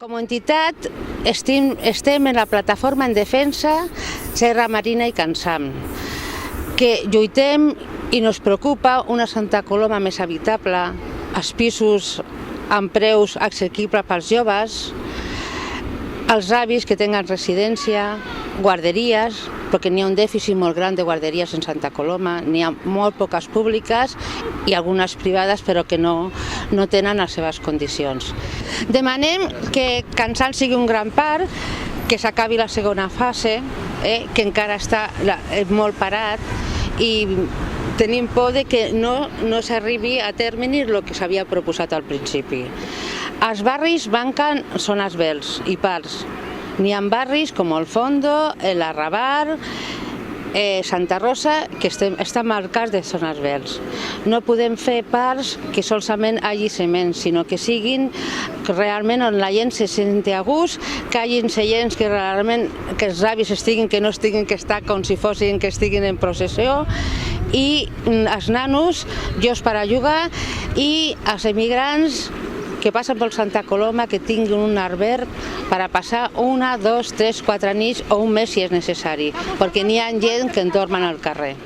Com a entitat estem en la plataforma en defensa Serra Marina i Can Sam, que lluitem i ens preocupa una Santa Coloma més habitable, els pisos amb preus assequibles pels joves, els avis que tenen residència, guarderies, perquè n'hi ha un dèficit molt gran de guarderies en Santa Coloma, n'hi ha molt poques públiques i algunes privades però que no tenen les seves condicions. Demanem que Can Sam sigui un gran parc, que s'acabi la segona fase, que encara està molt parat i tenim por que no s'arribi a terme el que s'havia proposat al principi. Els barris manquen zones verds i parcs. N'hi ha barris com el Fondo, l'Arrabar, Santa Rosa, que estan marcats de zones verds. No podem fer parcs que solament hi hagi cements, sinó que siguin realment on la gent se senti a gust, que hi hagi seients que realment els avis que no estiguin que estar com si fossin que estiguin en processió, i els nanos, llocs per a jugar, i els emigrants que passen per Santa Coloma que tinguin un alberg per a passar 1, 2, 3, 4 nits o un mes si és necessari, perquè n'hi ha gent que en dormen al carrer.